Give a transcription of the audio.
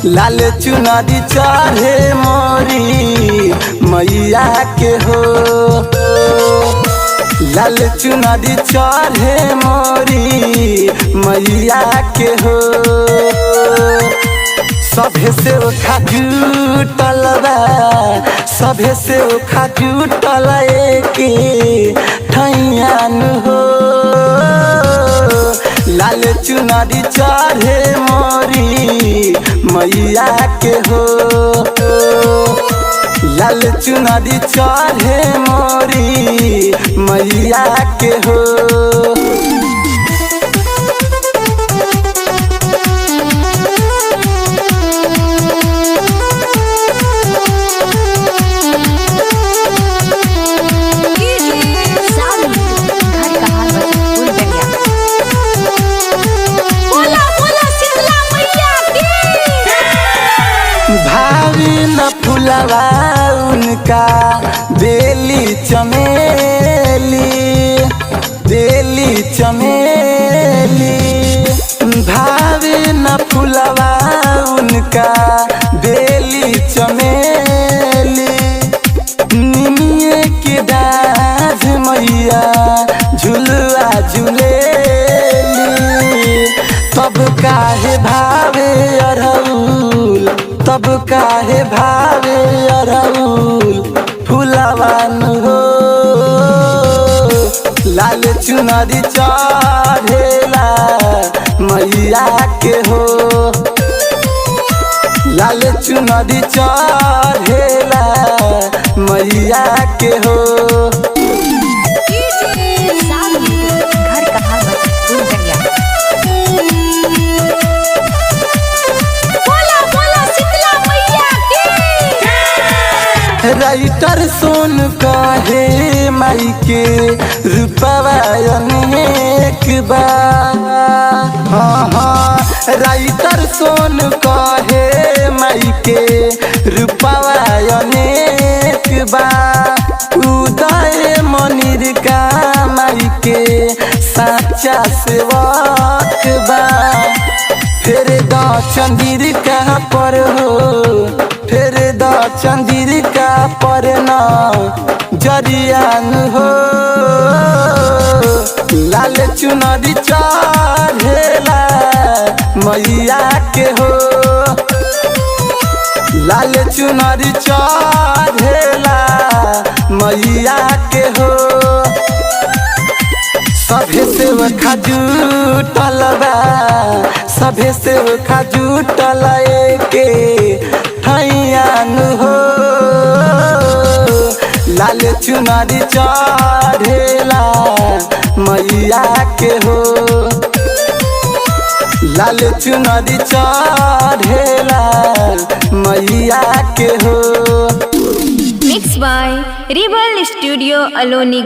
लाल चुनरी चढ़े मोरी मैया के हो। लाल चुनरी चढ़े मोरी मैया के हो। सभे से ओखा जुटल बा, सभे से ओखा जुटल एके ठैयान हो। लाल चुनरी चढ़े मोरी मैया के हो। लाल चुनरी चढ़े मोरी मैया के हो। भावी न फुलवा उनका बेली चमेली, बेली चमेली। भावी न फुलवा उनका बेली चमेली। निमिये के डाढ़ मैया झुलवा झुलेली। तब काहे भावे अरहुल, तब काहे भावे अरहुल फुलवान हो। लाल चुनरी चढ़ेला मैया के हो। लाल चुनरी चढ़ेला मैया के हो। राइटर सोन कहे माई के रूपवा अनेक बा। हाँ हाँ राइटर सोन कहे माई के रूपवा अनेक बा। उदय मनिर का माई के साचा सेवक बा। फिर द चंदिर का पर हो, फिर द चंदिर का पर न जरियान हो। लाल चुनरी चढ़ेला मैया के हो। लाल चुनरी चढ़ेला मैया के हो। सभे से ओखा जुटल बा, सभे से ओखा जुटल एके ठैयान हो। लाल चुनरी चढ़ेला मैया के हो। लाल चुनरी चढ़ेला मैया के हो। Mix by Rebel Studio Aloni.